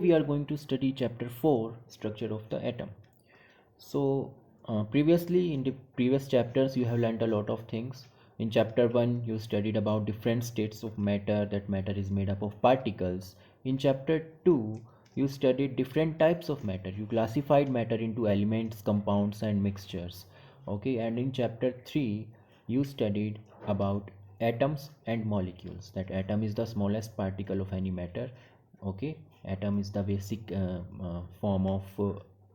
We are going to study chapter 4, structure of the atom. So previously in the previous chapters you have learned a lot of things. In chapter 1 you studied about different states of matter, that matter is made up of particles. In chapter 2 you studied different types of matter. You classified matter into elements, compounds and mixtures. Okay, and in chapter 3 you studied about atoms and molecules. That atom is the smallest particle of any matter. Okay, atom is the basic form of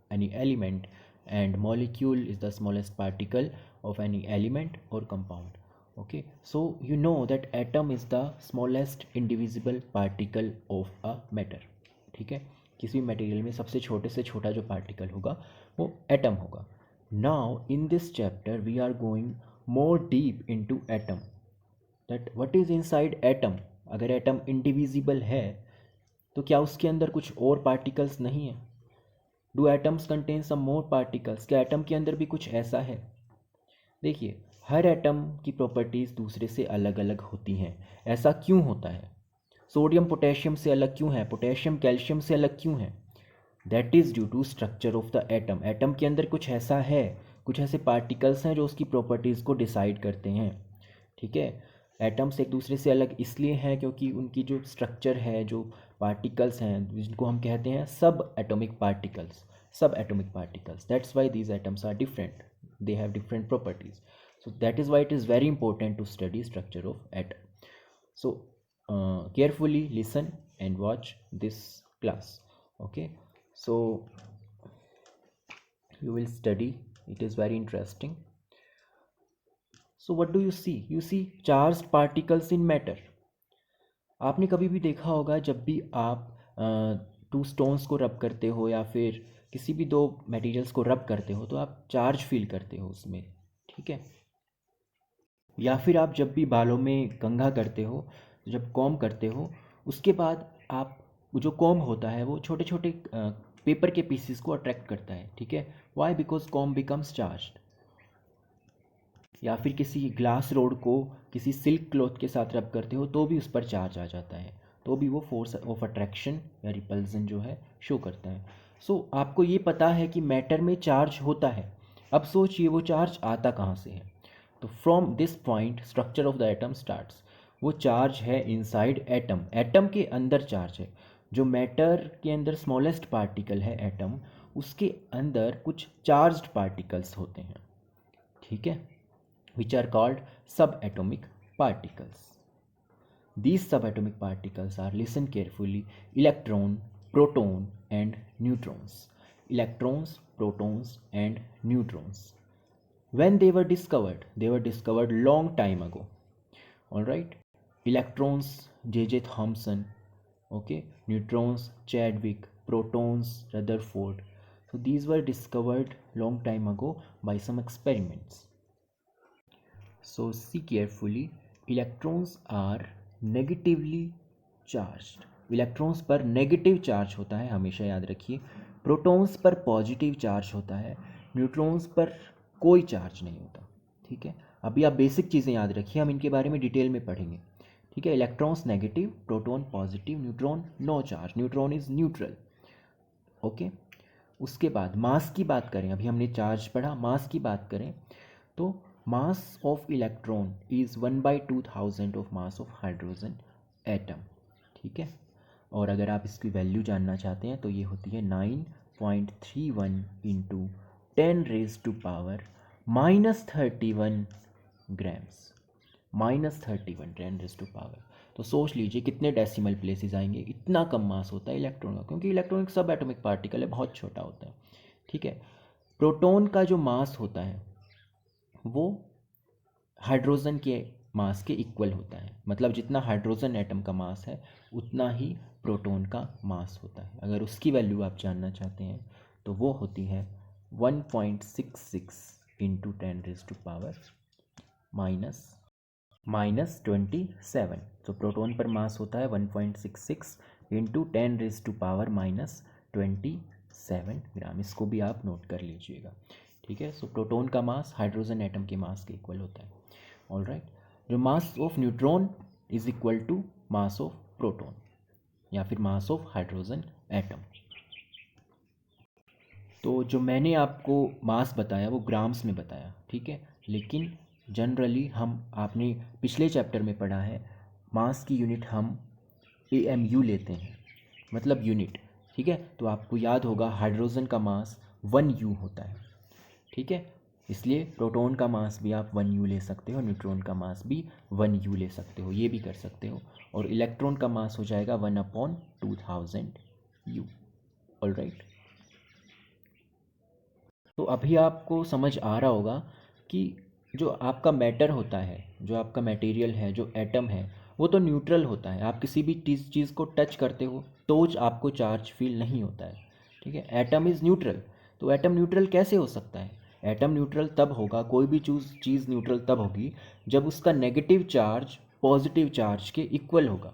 any element, and molecule is the smallest particle of any element or compound. Okay, so you know that atom is the smallest indivisible particle of a matter. ठीक है, किसी भी material में सबसे छोटे से छोटा जो पार्टिकल होगा वो एटम होगा. Now in this chapter we are going more deep into atom, that what is inside atom. अगर एटम इंडिविजिबल है तो क्या उसके अंदर कुछ और पार्टिकल्स नहीं है? Do atoms contain some more particles? क्या एटम के अंदर भी कुछ ऐसा है? देखिए, हर एटम की प्रॉपर्टीज़ दूसरे से अलग अलग होती हैं. ऐसा क्यों होता है? सोडियम पोटेशियम से अलग क्यों है? पोटेशियम कैल्शियम से अलग क्यों है? That is due to structure of the atom. Atom के अंदर कुछ ऐसा है, कुछ ऐसे पार्टिकल्स हैं जो उसकी प्रॉपर्टीज़ को डिसाइड करते हैं. ठीक है, एटम्स एक दूसरे से अलग इसलिए हैं क्योंकि उनकी जो स्ट्रक्चर है, जो पार्टिकल्स हैं जिनको हम कहते हैं सब atomic particles, that's why these atoms are different, they have different properties. So that is why it is very important to study structure of atom. So carefully listen and watch this class. Okay, so you will study, it is very interesting. So what do you see? You see charged particles in matter. आपने कभी भी देखा होगा जब भी आप to stones को रब करते हो या फिर किसी भी दो मटेरियल्स को रब करते हो तो आप चार्ज फील करते हो उसमें. ठीक है, या फिर आप जब भी बालों में कंघा करते हो, जब कॉम्ब करते हो, उसके बाद आप जो कॉम्ब होता है वो छोटे छोटे पेपर के पीसेस को अट्रैक्ट करता है. ठीक है, why? Because comb becomes charged. या फिर किसी ग्लास रोड को किसी सिल्क क्लॉथ के साथ रब करते हो तो भी उस पर चार्ज आ जाता है, तो भी वो फोर्स ऑफ अट्रैक्शन या रिपल्जन जो है शो करता है. सो आपको ये पता है कि मैटर में चार्ज होता है. अब सोचिए वो चार्ज आता कहाँ से है. तो from this point structure of the atom starts. वो चार्ज है इनसाइड एटम. एटम के अंदर चार्ज है. जो मैटर के अंदर स्मॉलेस्ट पार्टिकल है एटम, उसके अंदर कुछ चार्ज्ड पार्टिकल्स होते हैं. ठीक है, which are called subatomic particles. These subatomic particles are, listen carefully, electron, proton and neutrons. Electrons, protons and neutrons. When they were discovered long time ago. All right, electrons J.J. Thomson, okay, neutrons Chadwick, protons Rutherford. So these were discovered long time ago by some experiments. So see carefully, electrons are negatively charged. Electrons पर negative charge होता है, हमेशा याद रखिए. Protons पर positive charge होता है. Neutrons पर कोई चार्ज नहीं होता. ठीक है, अभी आप बेसिक चीज़ें याद रखिए, हम इनके बारे में डिटेल में पढ़ेंगे. ठीक है, electrons negative, proton positive, neutron no charge, neutron is neutral. Okay, उसके बाद मास की बात करें. अभी हमने चार्ज पढ़ा, मास की बात करें तो mass of electron is 1/2000 of mass of hydrogen atom. ठीक है, और अगर आप इसकी वैल्यू जानना चाहते हैं तो ये होती है 9.31 इंटू 10⁻⁻31 ग्राम्स. -31 10⁻. तो सोच लीजिए कितने डेसिमल प्लेसेस आएंगे. इतना कम मास होता है इलेक्ट्रॉन का, क्योंकि इलेक्ट्रॉन एक सब एटॉमिक पार्टिकल है, बहुत छोटा होता है. ठीक है, प्रोटॉन का जो मास होता है वो हाइड्रोजन के मास के इक्वल होता है. मतलब जितना हाइड्रोजन एटम का मास है उतना ही प्रोटॉन का मास होता है. अगर उसकी वैल्यू आप जानना चाहते हैं तो वो होती है 1.66 इंटू 10⁻⁻27. तो प्रोटॉन पर मास होता है 1.66 इंटू 10⁻⁻27 ग्राम. इसको भी आप नोट कर लीजिएगा. ठीक है, सो प्रोटॉन का मास हाइड्रोजन एटम के मास के इक्वल होता है. ऑल राइट, जो mass of neutron is equal to mass of proton या फिर मास ऑफ हाइड्रोजन एटम। तो जो मैंने आपको मास बताया वो ग्राम्स में बताया, ठीक है, लेकिन जनरली हम आपने पिछले चैप्टर में पढ़ा है मास की यूनिट हम AMU लेते हैं, मतलब यूनिट, ठीक है। तो आपको याद होगा हाइड्रोजन का मास 1U होता है, ठीक है। इसलिए प्रोटॉन का मास भी आप 1U ले सकते हो, न्यूट्रॉन का मास भी 1U ले सकते हो, ये भी कर सकते हो। और इलेक्ट्रॉन का मास हो जाएगा 1/2000U। All right. तो अभी आपको समझ आ रहा होगा कि जो आपका मैटर होता है, जो आपका मटेरियल है, जो एटम है, वो तो न्यूट्रल होता है। आप किसी भी चीज़ को टच करते हो तो आपको चार्ज फील नहीं होता है, ठीक है। Atom is neutral. तो एटम न्यूट्रल कैसे हो सकता है? एटम न्यूट्रल तब होगा, कोई भी चीज़ न्यूट्रल तब होगी जब उसका नेगेटिव चार्ज पॉजिटिव चार्ज के इक्वल होगा,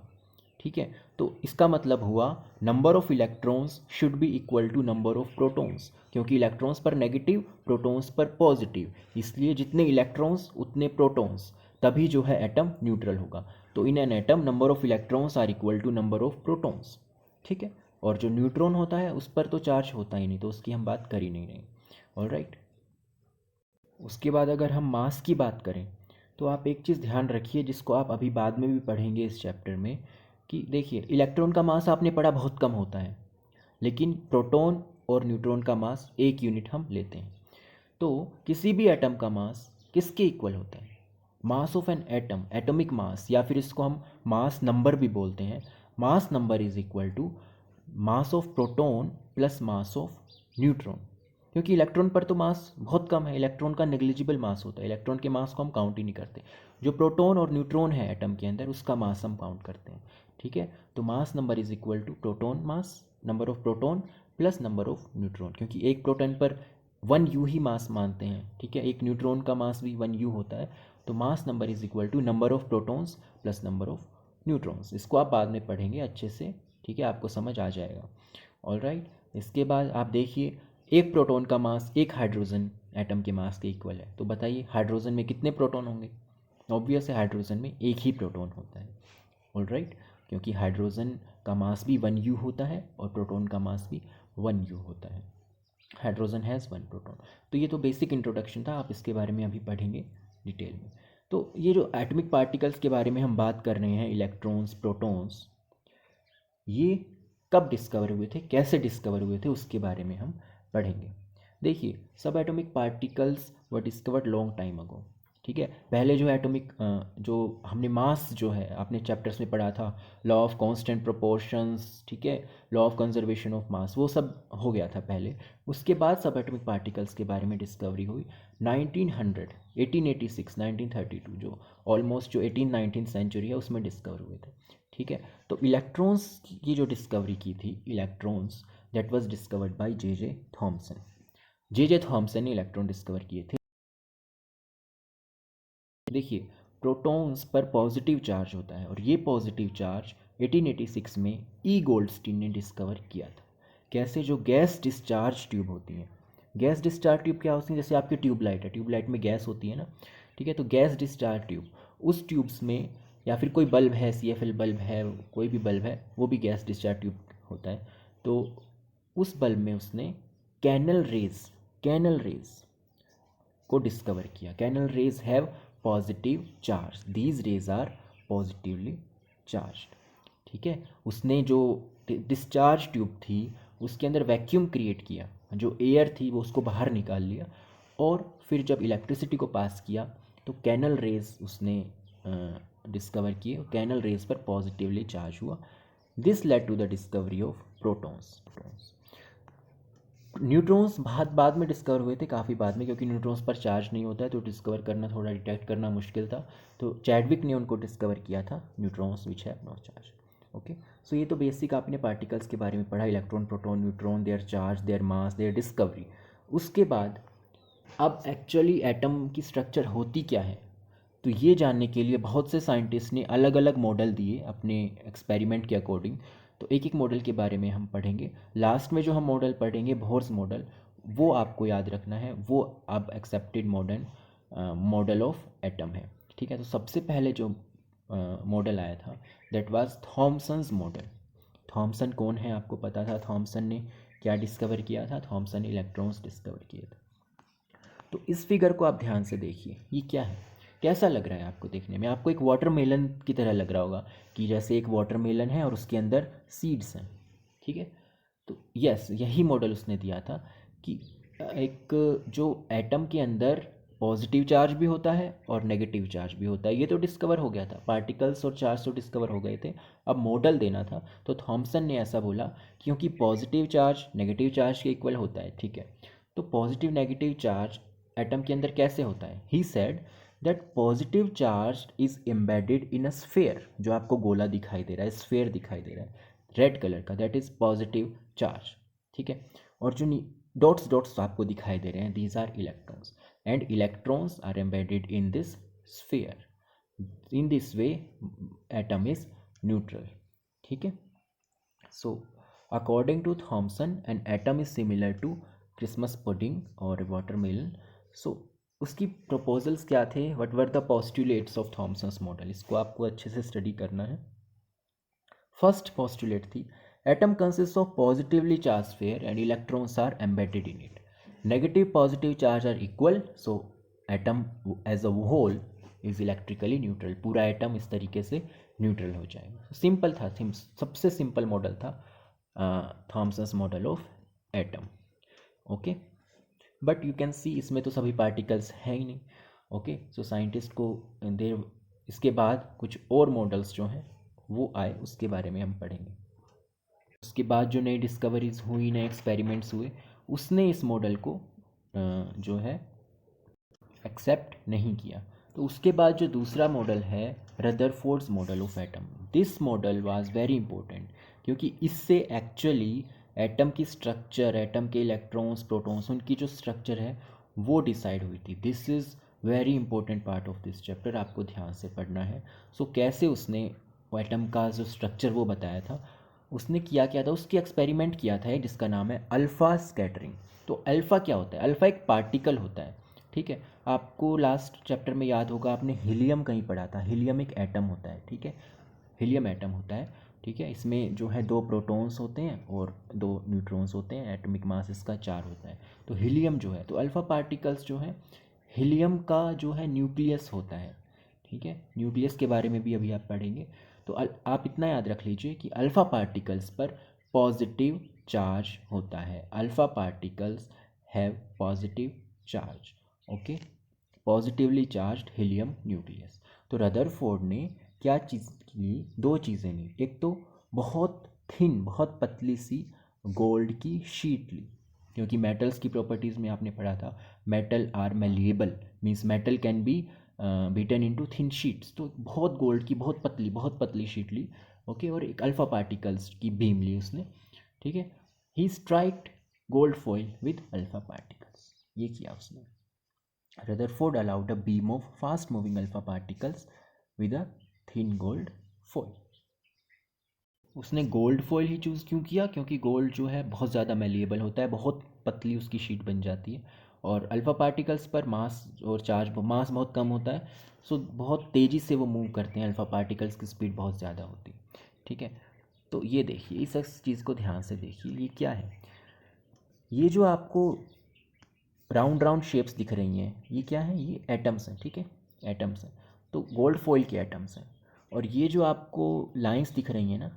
ठीक है। तो इसका मतलब हुआ number of electrons should be equal to number of protons, क्योंकि इलेक्ट्रॉन्स पर नेगेटिव, प्रोटॉन्स पर पॉजिटिव, इसलिए जितने इलेक्ट्रॉन्स उतने प्रोटॉन्स, तभी जो है एटम न्यूट्रल होगा। तो in an atom number of electrons are equal to number of protons, ठीक है। और जो न्यूट्रॉन होता है उस पर तो चार्ज होता ही नहीं, तो उसकी हम बात कर ही नहीं रहे। All right. उसके बाद अगर हम मास की बात करें तो आप एक चीज़ ध्यान रखिए, जिसको आप अभी बाद में भी पढ़ेंगे इस चैप्टर में, कि देखिए इलेक्ट्रॉन का मास आपने पढ़ा बहुत कम होता है, लेकिन प्रोटॉन और न्यूट्रॉन का मास 1 यूनिट हम लेते हैं। तो किसी भी एटम का मास किसके इक्वल होता है? Mass of an atom, atomic mass, या फिर इसको हम मास नंबर भी बोलते हैं। Mass number is equal to mass of proton plus mass of neutron, क्योंकि इलेक्ट्रॉन पर तो मास बहुत कम है, इलेक्ट्रॉन का नेग्लिजिबल मास होता है, इलेक्ट्रॉन के मास को हम काउंट ही नहीं करते। जो प्रोटॉन और न्यूट्रॉन है एटम के अंदर, उसका मास हम काउंट करते हैं, ठीक है। तो mass number is equal to proton mass, number of proton plus number of neutron, क्योंकि एक प्रोटॉन पर 1U ही मास मानते हैं, ठीक है। एक न्यूट्रॉन का मास भी 1U होता है। तो mass number is equal to number of protons plus number of neutrons. इसको आप बाद में पढ़ेंगे अच्छे से, ठीक है, आपको समझ आ जाएगा। All right. इसके बाद आप देखिए एक प्रोटॉन का मास एक हाइड्रोजन एटम के मास के इक्वल है। तो बताइए हाइड्रोजन में कितने प्रोटॉन होंगे? ऑब्वियस है हाइड्रोजन में एक ही प्रोटॉन होता है। ऑल राइट, क्योंकि हाइड्रोजन का मास भी 1U होता है और प्रोटॉन का मास भी 1U होता है। Hydrogen has 1 proton. तो ये तो बेसिक इंट्रोडक्शन था, आप इसके बारे में अभी पढ़ेंगे डिटेल में। तो ये जो एटॉमिक पार्टिकल्स के बारे में हम बात कर रहे हैं, इलेक्ट्रॉन्स, प्रोटॉन्स, ये कब डिस्कवर हुए थे, कैसे डिस्कवर हुए थे, उसके बारे में हम पढ़ेंगे। देखिए सब atomic particles were discovered long time ago, ठीक है। पहले जो एटॉमिक जो हमने मास जो है आपने चैप्टर्स में पढ़ा था, लॉ ऑफ कांस्टेंट प्रोपोर्शंस, ठीक है, law of conservation of mass, वो सब हो गया था पहले। उसके बाद सब एटॉमिक पार्टिकल्स के बारे में डिस्कवरी हुई 1900, 1886, 1932, जो ऑलमोस्ट जो 18-19 सेंचुरी है उसमें डिस्कवर हुए थे, ठीक है। तो इलेक्ट्रॉन्स की जो डिस्कवरी की थी, electrons, that was discovered by J Thomson. J Thomson ने इलेक्ट्रॉन डिस्कवर किए थे। देखिए प्रोटॉन्स पर पॉजिटिव चार्ज होता है, और ये पॉजिटिव चार्ज 1886 में गोल्डस्टीन ने डिस्कवर किया था। कैसे? जो गैस डिस्चार्ज ट्यूब होती हैं, गैस डिस्चार्ज ट्यूब क्या होती है? जैसे आपकी ट्यूबलाइट है, ट्यूबलाइट में गैस होती है ना, ठीक है। तो गैस डिस्चार्ज ट्यूब, उस ट्यूब्स में, या फिर कोई बल्ब है, CFL बल्ब है, कोई भी बल्ब है, वो भी गैस डिस्चार्ज ट्यूब होता है। तो उस बल्ब में उसने कैनल रेज को डिस्कवर किया। Canal rays have positive charge, these rays are positively charged, ठीक है। उसने जो डिस्चार्ज ट्यूब थी उसके अंदर वैक्यूम क्रिएट किया, जो एयर थी वो उसको बाहर निकाल लिया, और फिर जब इलेक्ट्रिसिटी को पास किया तो कैनल रेज उसने डिस्कवर किए, कैनल रेज पर पॉजिटिवली चार्ज हुआ। This led to the discovery of protons. Neutrons बाद बाद में डिस्कवर हुए थे, काफ़ी बाद में, क्योंकि न्यूट्रॉन्स पर चार्ज नहीं होता है तो डिस्कवर करना, थोड़ा डिटेक्ट करना मुश्किल था। तो चैडविक ने उनको डिस्कवर किया था, neutrons which have no charge. Okay, so ये तो बेसिक आपने पार्टिकल्स के बारे में पढ़ा, electron, proton, neutron, their charge, their mass, their discovery. उसके बाद अब एक्चुअली एटम की स्ट्रक्चर होती क्या है, तो ये जानने के लिए बहुत से साइंटिस्ट ने अलग अलग मॉडल दिए अपने एक्सपेरिमेंट के अकॉर्डिंग। तो एक एक मॉडल के बारे में हम पढ़ेंगे। लास्ट में जो हम मॉडल पढ़ेंगे, बोर्स मॉडल, वो आपको याद रखना है, वो अब accepted modern model of atom है, ठीक है। तो सबसे पहले जो मॉडल आया था that was Thomson's model. Thomson कौन है आपको पता था, थॉमसन ने क्या डिस्कवर किया था, थॉमसन इलेक्ट्रॉन्स डिस्कवर किए थे। तो इस फिगर को आप ध्यान से देखिए, ये क्या है, कैसा लग रहा है आपको देखने में? आपको एक वाटरमेलन की तरह लग रहा होगा कि जैसे एक वाटरमेलन है और उसके अंदर सीड्स हैं, ठीक है। तो यस, यही मॉडल उसने दिया था कि एक जो एटम के अंदर पॉजिटिव चार्ज भी होता है और नेगेटिव चार्ज भी होता है। ये तो डिस्कवर हो गया था, पार्टिकल्स और चार्ज तो डिस्कवर हो गए थे, अब मॉडल देना था। तो थॉमसन ने ऐसा बोला क्योंकि पॉजिटिव चार्ज नेगेटिव चार्ज के इक्वल होता है, ठीक है। तो पॉजिटिव नेगेटिव चार्ज एटम के अंदर कैसे होता है? He said that positive charge is embedded in a sphere, जो आपको गोला दिखाई दे रहा है, स्फेयर दिखाई दे रहा है रेड कलर का, दैट इज पॉजिटिव चार्ज, ठीक है। और जो डॉट्स डॉट्स आपको दिखाई दे रहे हैं, these are electrons, and electrons are embedded in this sphere. In this way atom is neutral, ठीक है। So according to Thomson an atom is similar to Christmas pudding और वाटरमेलन। सो उसकी प्रपोजल्स क्या थे, what were the postulates of Thomson's model, इसको आपको अच्छे से स्टडी करना है। फर्स्ट पोस्टुलेट थी atom consist of positively charge sphere and electrons are embedded in it. Negative positive charge are equal, so atom as a whole is electrically neutral. पूरा atom इस तरीके से न्यूट्रल हो जाएगा। सिंपल था, सबसे सिंपल मॉडल था Thomson's model of atom, okay. But you can see इसमें तो सभी पार्टिकल्स हैं ही नहीं, ओके। सो साइंटिस्ट को देर इसके बाद कुछ और मॉडल्स जो हैं वो आए, उसके बारे में हम पढ़ेंगे। उसके बाद जो नई डिस्कवरीज हुई, नए एक्सपेरिमेंट्स हुए, उसने इस मॉडल को जो है एक्सेप्ट नहीं किया। तो उसके बाद जो दूसरा मॉडल है Rutherford's model of atom, this model was very important क्योंकि इससे एक्चुअली एटम की स्ट्रक्चर, एटम के इलेक्ट्रॉन्स प्रोटॉन्स, उनकी जो स्ट्रक्चर है वो डिसाइड हुई थी। This is very important part of this chapter, आपको ध्यान से पढ़ना है। सो कैसे उसने एटम का जो स्ट्रक्चर वो बताया था, उसने किया क्या था, उसकी एक्सपेरिमेंट किया था जिसका नाम है अल्फ़ा स्कैटरिंग। तो अल्फ़ा क्या होता है? अल्फ़ा एक पार्टिकल होता है, ठीक है। आपको लास्ट चैप्टर में याद होगा, आपने हीलियम कहीं पढ़ा था, हीलियम एक एटम होता है, ठीक है। हीलियम एटम होता है, ठीक है। इसमें जो है 2 प्रोटॉन्स होते हैं और 2 न्यूट्रॉन्स होते हैं, एटॉमिक मास इसका 4 होता है। तो हीलियम जो है, तो अल्फ़ा पार्टिकल्स जो है, हीलियम का जो है न्यूक्लियस होता है, ठीक है। न्यूक्लियस के बारे में भी अभी आप पढ़ेंगे। तो आप इतना याद रख लीजिए कि अल्फ़ा पार्टिकल्स पर पॉजिटिव चार्ज होता है। Alpha particles have positive charge, okay, positively charged helium nucleus. तो रदरफोर्ड ने क्या चीज़ ली, 2 चीज़ें ली। एक तो बहुत थिन, बहुत पतली सी गोल्ड की शीट ली, क्योंकि मेटल्स की प्रॉपर्टीज़ में आपने पढ़ा था metal are malleable, means metal can be beaten into thin sheets. तो बहुत गोल्ड की बहुत पतली शीट ली, ओके। और एक अल्फ़ा पार्टिकल्स की बीम ली उसने, ठीक है। He striked gold foil with alpha particles, ये किया उसने। Rutherford allowed a beam of fast moving alpha particles with a thin gold foil. उसने गोल्ड फॉइल ही चूज़ क्यों किया? क्योंकि गोल्ड जो है बहुत ज़्यादा मेलिएबल होता है, बहुत पतली उसकी शीट बन जाती है, और अल्फ़ा पार्टिकल्स पर मास और चार्ज, मास बहुत कम होता है, सो बहुत तेज़ी से वो मूव करते हैं, अल्फ़ा पार्टिकल्स की स्पीड बहुत ज़्यादा होती है, ठीक है। तो ये देखिए, इस चीज़ को ध्यान से देखिए, ये क्या है, ये जो आपको राउंड राउंड शेप्स दिख रही हैं, ये क्या है? ये एटम्स हैं, ठीक है, एटम्स हैं। तो गोल्ड फॉइल के एटम्स हैं। और ये जो आपको लाइंस दिख रही हैं ना,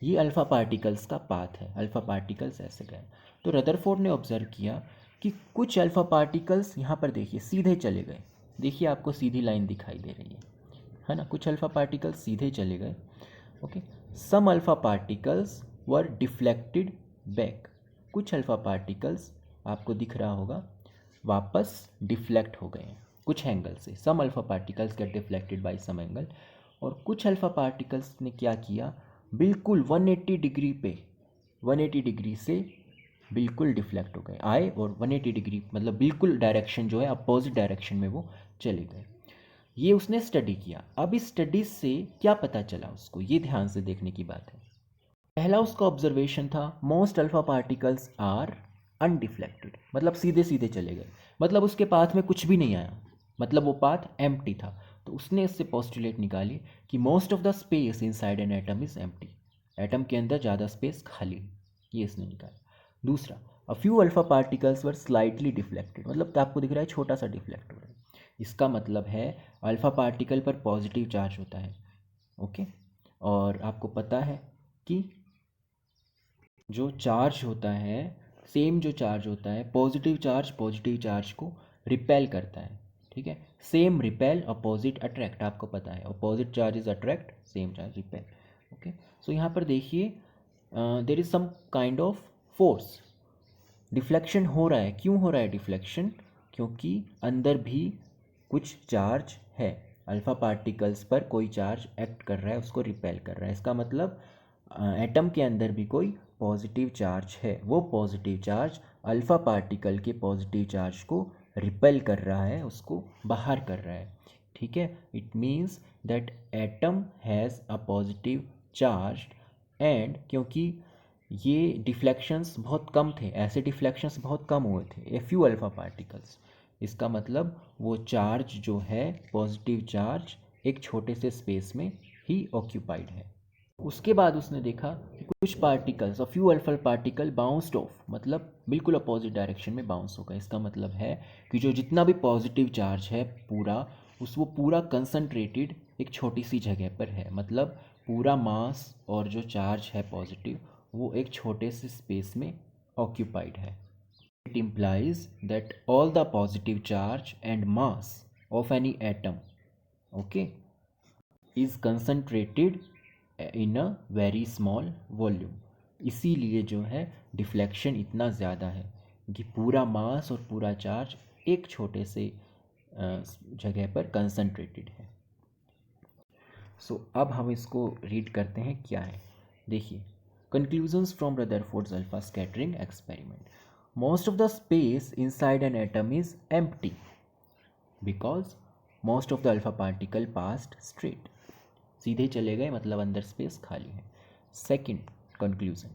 ये अल्फ़ा पार्टिकल्स का पाथ है, अल्फ़ा पार्टिकल्स ऐसे गए। तो रदरफोर्ड ने ऑब्जर्व किया कि कुछ अल्फ़ा पार्टिकल्स यहाँ पर देखिए सीधे चले गए, देखिए आपको सीधी लाइन दिखाई दे रही है ना, कुछ अल्फ़ा पार्टिकल्स सीधे चले गए, okay. Some alpha particles were deflected back, कुछ अल्फ़ा पार्टिकल्स आपको दिख रहा होगा वापस डिफ्लेक्ट हो गए हैं कुछ एंगल से। Some alpha particles get deflected by some angle, और कुछ अल्फ़ा पार्टिकल्स ने क्या किया, बिल्कुल 180 डिग्री पे, 180 डिग्री से बिल्कुल डिफ्लेक्ट हो गए, आए और 180 डिग्री मतलब बिल्कुल डायरेक्शन जो है अपोजिट डायरेक्शन में वो चले गए। ये उसने स्टडी किया। अब इस स्टडी से क्या पता चला उसको, ये ध्यान से देखने की बात है। पहला उसका ऑब्जर्वेशन था most alpha particles are undeflected, मतलब सीधे सीधे चले गए, मतलब उसके पाथ में कुछ भी नहीं आया, मतलब वो पाथ एम्प्टी था। तो उसने इससे पोस्टुलेट निकाली कि most of the space inside N atom is empty, atom के अंदर ज़्यादा स्पेस खाली, ये इसने निकाला। दूसरा, a few alpha particles were slightly deflected, मतलब तो आपको दिख रहा है छोटा सा डिफ्लेक्ट हो रहा है, इसका मतलब है अल्फा पार्टिकल पर पॉजिटिव चार्ज होता है। ओके, और आपको पता है कि जो चार्ज होता है, सेम जो चार्ज होता है, पॉजिटिव चार्ज को रिपेल करता है। ठीक है, सेम रिपेल, अपोजिट अट्रैक्ट, आपको पता है opposite charge is attract, same charge repel. Okay, so यहाँ पर देखिए there is some kind of force, deflection हो रहा है। क्यों हो रहा है डिफ्लेक्शन? क्योंकि अंदर भी कुछ चार्ज है, अल्फा पार्टिकल्स पर कोई चार्ज एक्ट कर रहा है, उसको रिपेल कर रहा है। इसका मतलब एटम के अंदर भी कोई पॉजिटिव चार्ज है, वो पॉजिटिव चार्ज अल्फा पार्टिकल के पॉजिटिव चार्ज को रिपेल कर रहा है, उसको बाहर कर रहा है। ठीक है, it means that atom has a positive charge, and क्योंकि ये डिफ्लेक्शंस बहुत कम थे, ऐसे डिफ्लेक्शंस बहुत कम हुए थे, ए फ्यू अल्फा पार्टिकल्स, इसका मतलब वो चार्ज जो है, पॉजिटिव चार्ज, एक छोटे से स्पेस में ही ऑक्यूपाइड है। उसके बाद उसने देखा कि कुछ particles, a few alpha particle bounced of, मतलब बिल्कुल अपोजिट डायरेक्शन में बाउंस होगा। इसका मतलब है कि जो जितना भी पॉजिटिव चार्ज है पूरा, वो पूरा कंसंट्रेटेड एक छोटी सी जगह पर है, मतलब पूरा मास और जो चार्ज है पॉजिटिव, वो एक छोटे से स्पेस में ऑक्यूपाइड है। It implies that all the positive charge and mass of any atom, okay, is concentrated in a very small volume। इसीलिए जो है डिफ्लेक्शन इतना ज़्यादा है कि पूरा मास और पूरा चार्ज एक छोटे से जगह पर कंसंट्रेटेड है। सो अब हम इसको रीड करते हैं क्या है। देखिए, conclusions from Rutherford's alpha scattering experiment. Most of the space inside an atom is empty because most of the alpha particle passed straight, सीधे चले गए, मतलब अंदर स्पेस खाली है। Second conclusion,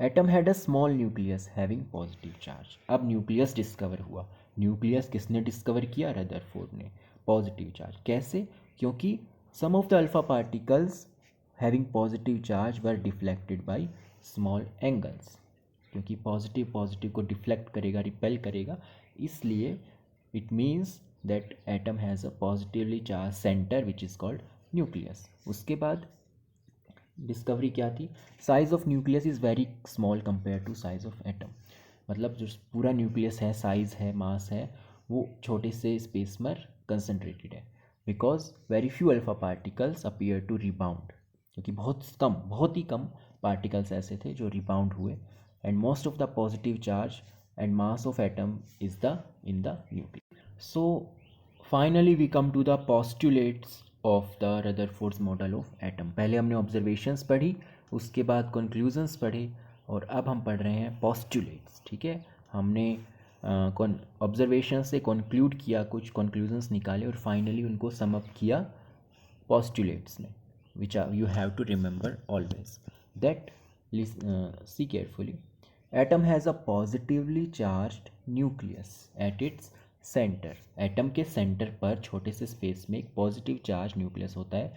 atom had a small nucleus having positive charge. अब nucleus discover हुआ। Nucleus किसने डिस्कवर किया? रदरफोर्ड ने। पॉजिटिव चार्ज कैसे? क्योंकि some of the alpha particles having positive charge were deflected by small angles, क्योंकि पॉजिटिव पॉजिटिव को deflect करेगा, रिपेल करेगा, इसलिए it means that atom has a positively charged centre which is called nucleus. उसके बाद discovery क्या थी? Size of nucleus is very small compare to size of atom, मतलब जो पूरा न्यूक्लियस है, साइज है, मास है, वो छोटे से स्पेस में कंसनट्रेटेड है। Because very few alpha particles appear to rebound, क्योंकि बहुत ही कम पार्टिकल्स ऐसे थे जो रिबाउंड हुए, and most of the positive charge and mass of atom is the in the nucleus. So finally we come to the postulates of the Rutherford's model of atom. पहले हमने observations पढ़ी, उसके बाद conclusions पढ़े, और अब हम पढ़ रहे हैं पोस्टुलेट्स। ठीक है, हमने ऑब्जर्वेशन से कंक्लूड किया, कुछ कंक्लूजन्स निकाले, और फाइनली उनको सम अप किया पोस्टुलेट्स में, which you have to remember always that see carefully. Atom has a positively charged nucleus at its center. Atom के सेंटर पर छोटे से स्पेस में एक पॉजिटिव चार्ज न्यूक्लियस होता है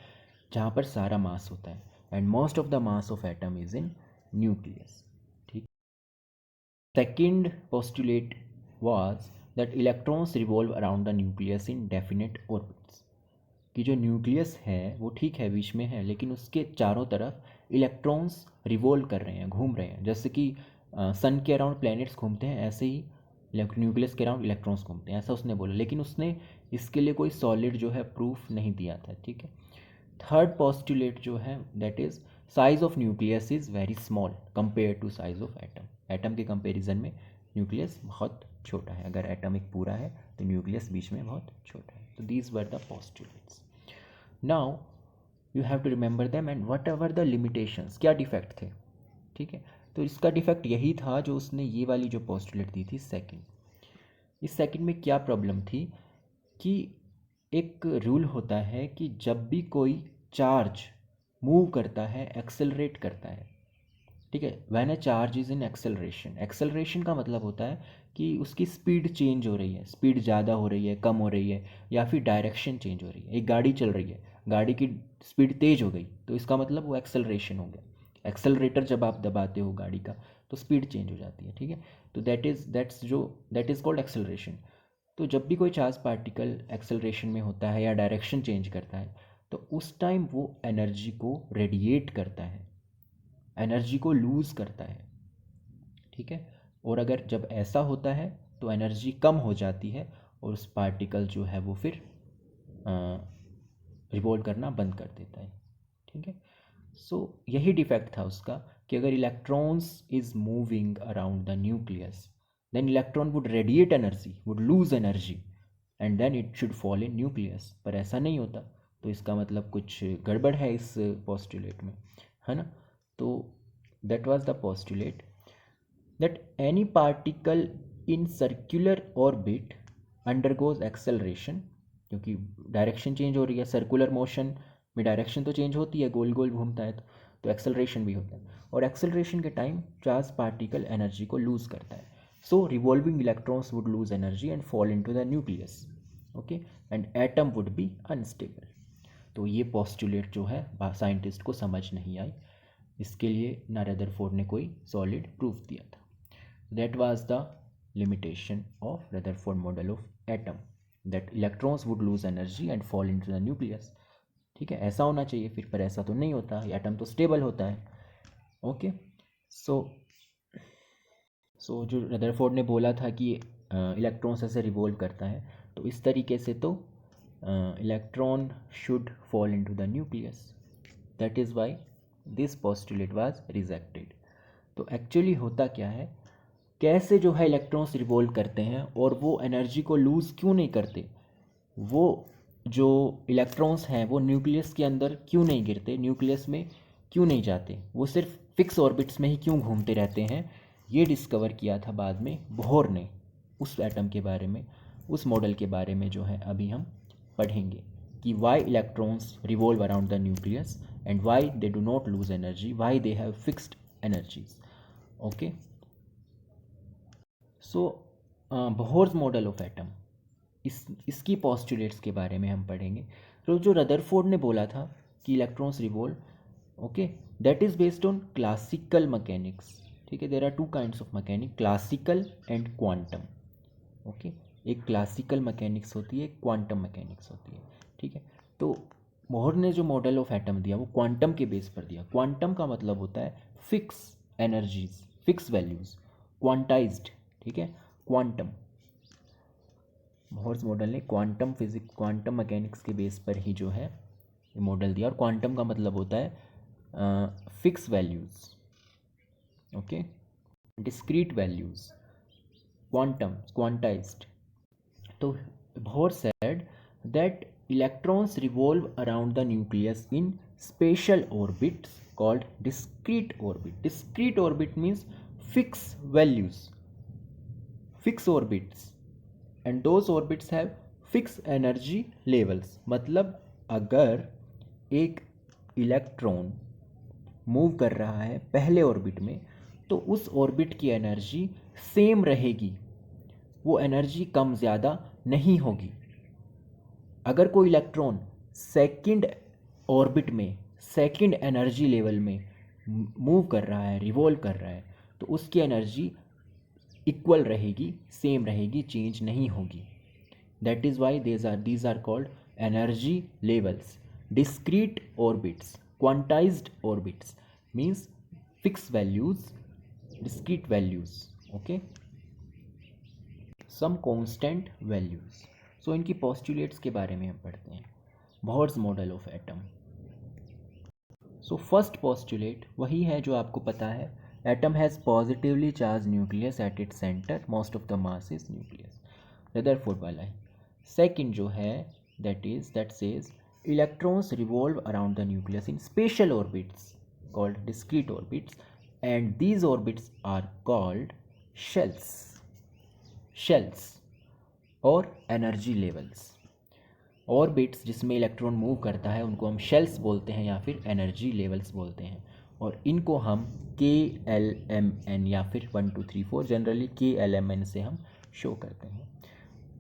जहाँ पर सारा मास होता है, and most of the mass of atom is in nucleus. ठीक, second postulate was that electrons revolve around the nucleus in definite orbits, कि जो न्यूक्लियस है वो ठीक है बीच में है, लेकिन उसके चारों तरफ इलेक्ट्रॉन्स रिवॉल्व कर रहे हैं, घूम रहे हैं, जैसे कि सन के अराउंड प्लैनेट्स घूमते हैं, ऐसे ही न्यूक्लियस के अराउंड इलेक्ट्रॉन्स घूमते हैं, ऐसा उसने बोला, लेकिन उसने इसके लिए कोई सॉलिड जो है प्रूफ नहीं दिया था। ठीक है, थर्ड पोस्टुलेट जो है that is size of nucleus is very small compare to size of atom. Atom के कंपेरिजन में न्यूक्लियस बहुत छोटा है, अगर एटम एक पूरा है तो न्यूक्लियस बीच में बहुत छोटा है। तो these were the postulates. Now you have to remember them and whatever the limitations, क्या डिफेक्ट थे। ठीक है, तो इसका डिफेक्ट यही था जो उसने ये वाली जो पोस्टुलेट दी थी सेकंड। इस सेकंड में क्या प्रॉब्लम थी कि एक रूल होता है कि जब भी कोई चार्ज मूव करता है, एक्सेलरेट करता है, ठीक है, when a charge is in acceleration, acceleration का मतलब होता है कि उसकी स्पीड चेंज हो रही है, स्पीड ज़्यादा हो रही है, कम हो रही है, या फिर डायरेक्शन चेंज हो रही है। एक गाड़ी चल रही है, गाड़ी की स्पीड तेज़ हो गई तो इसका मतलब वो एक्सेलरेशन हो गया। एक्सेलरेटर जब आप दबाते हो गाड़ी का तो स्पीड चेंज हो जाती है, ठीक है। तो दैट इज़ कॉल्ड एक्सेलरेशन। तो जब भी कोई चार्ज पार्टिकल एक्सेलरेशन में होता है या डायरेक्शन चेंज करता है तो उस टाइम वो एनर्जी को रेडिएट करता है, एनर्जी को लूज़ करता है, ठीक है। और अगर जब ऐसा होता है तो एनर्जी कम हो जाती है और उस पार्टिकल जो है वो फिर रिवॉल्व करना बंद कर देता है, ठीक है। सो यही डिफेक्ट था उसका कि अगर electrons is moving around the nucleus then electron would radiate energy, would lose energy and then it should fall in nucleus, पर ऐसा नहीं होता। तो इसका मतलब कुछ गड़बड़ है इस पोस्टुलेट में, है ना। तो that was the postulate that any particle in circular orbit undergoes acceleration, क्योंकि डायरेक्शन चेंज हो रही है, सर्कुलर मोशन में डायरेक्शन तो चेंज होती है, गोल गोल घूमता है तो एक्सेलरेशन भी होता है, और एक्सेलरेशन के टाइम चार्ज पार्टिकल एनर्जी को लूज करता है। So revolving electrons would lose energy and fall into the nucleus, okay, and atom would be unstable. तो ये पोस्टुलेट जो है साइंटिस्ट को समझ नहीं आई, इसके लिए ना रदरफोर्ड ने कोई सॉलिड प्रूफ दिया था। That was the limitation of Rutherford model of atom, that electrons would lose energy and fall into the nucleus, ठीक है। ऐसा होना चाहिए फिर, पर ऐसा तो नहीं होता, एटम तो स्टेबल होता है, ओके। सो जो रदरफोर्ड ने बोला था कि इलेक्ट्रॉन्स ऐसे रिवॉल्व करता है, तो इस तरीके से तो electron should fall into the nucleus, that is why this postulate was rejected. तो एक्चुअली होता क्या है, कैसे जो है इलेक्ट्रॉन्स रिवॉल्व करते हैं और वो एनर्जी को लूज़ क्यों नहीं करते, वो जो इलेक्ट्रॉन्स हैं वो न्यूक्लियस के अंदर क्यों नहीं गिरते, न्यूक्लियस में क्यों नहीं जाते, वो सिर्फ फिक्स ऑर्बिट्स में ही क्यों घूमते रहते हैं, ये डिस्कवर किया था बाद में बोहर ने। उस एटम के बारे में, उस मॉडल के बारे में जो है अभी हम पढ़ेंगे कि why electrons revolve around the nucleus and why they do not lose energy, why they have fixed energies, okay. So Bohr's model of atom, इसकी पोस्टुलेट्स के बारे में हम पढ़ेंगे। तो जो रदरफोर्ड ने बोला था कि electrons revolve, okay, that is based on classical mechanics, ठीक है। There are two kinds of mechanic, classical and quantum, okay. एक क्लासिकल मैकेनिक्स होती है, एक क्वांटम मैकेनिक्स होती है, ठीक है। तो बोहर ने जो मॉडल ऑफ एटम दिया वो क्वांटम के बेस पर दिया। क्वांटम का मतलब होता है fix energies, fix values, quantized, ठीक है। क्वांटम, बोहर्स मॉडल ने क्वांटम फिजिक्स, क्वांटम मैकेनिक्स के बेस पर ही जो है ये मॉडल दिया। और क्वांटम का मतलब होता है fix values, okay, discrete values, quantum, quantized. तो Bohr said that electrons revolve around the nucleus in spatial orbits called discrete orbit. Discrete orbit means fixed values, fixed orbits, and those orbits have fixed energy levels. मतलब अगर एक electron move कर रहा है पहले orbit में तो उस ऑर्बिट की एनर्जी सेम रहेगी, वो एनर्जी कम ज़्यादा नहीं होगी। अगर कोई इलेक्ट्रॉन सेकंड ऑर्बिट में, सेकंड एनर्जी लेवल में मूव कर रहा है, रिवॉल्व कर रहा है, तो उसकी एनर्जी इक्वल रहेगी, सेम रहेगी, चेंज नहीं होगी। That is why these are called energy levels. Discrete orbits, quantized orbits means fix values, discrete values, okay, some constant values. So इनकी पोस्टुलेट्स के बारे में हम पढ़ते हैं। Bohr's model of atom. So first postulate वही है जो आपको पता है, atom has positively charge nucleus at its centre, most of the mass is nucleus, Rutherford वाला है। सेकंड जो है that says electrons revolve around the nucleus in special orbits called discrete orbits and these orbits are called shells और energy levels. Orbits जिसमें electron move करता है उनको हम शेल्स बोलते हैं या फिर एनर्जी लेवल्स बोलते हैं, और इनको हम KLMN या फिर 1 2 3 4 जनरली KLMN से हम शो करते हैं।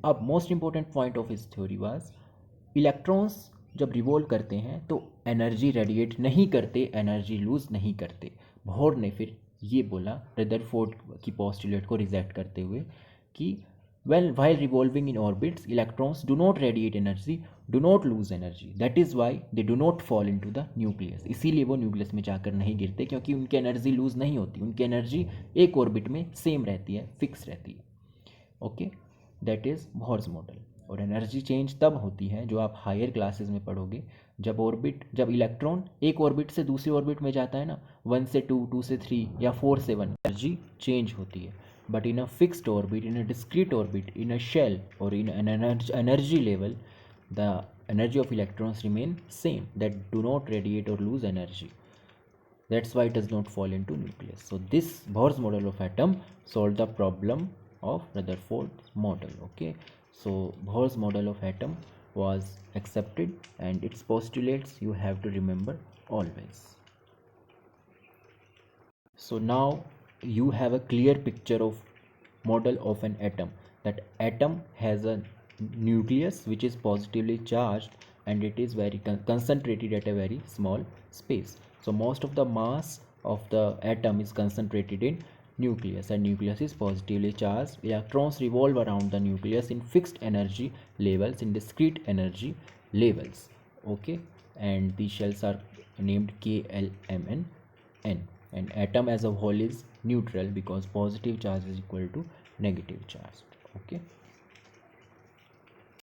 अब most important point of his theory was electrons जब रिवॉल्व करते हैं तो एनर्जी रेडिएट नहीं करते, एनर्जी लूज़ नहीं करते। बोहर ने फिर ये बोला रदरफोर्ड की पोस्टुलेट को रिजेक्ट करते हुए कि while revolving in orbits, electrons do not radiate energy, do not lose energy. That is why they do not fall into the nucleus. इसीलिए वो न्यूक्लियस में जाकर नहीं गिरते, क्योंकि उनकी एनर्जी लूज़ नहीं होती, उनकी एनर्जी एक ऑर्बिट में सेम रहती है, फिक्स रहती है। Okay, that is Bohr's model. और एनर्जी चेंज तब होती है जो आप हायर क्लासेस में पढ़ोगे, जब इलेक्ट्रॉन एक ऑर्बिट से दूसरी ऑर्बिट में जाता है ना, 1 से 2, 2 से 3 या 4 से 1, एनर्जी चेंज होती है। But in a fixed orbit, in a discrete orbit, in a shell, or in an energy level, the energy of electrons remain same, that do not radiate or lose energy. That's why it does not fall into nucleus. So this Bohr's model of atom solved the problem of Rutherford's model. Okay, so Bohr's model of atom was accepted, and its postulates you have to remember always. So now you have a clear picture of model of an atom. That atom has a nucleus which is positively charged, and it is very concentrated at a very small space. So most of the mass of the atom is concentrated in nucleus, and nucleus is positively charged. Electrons revolve around the nucleus in fixed energy levels, in discrete energy levels. Okay, and these shells are named K, L, M, and N. And atom as a whole is neutral because positive charge is equal to negative charge. Okay.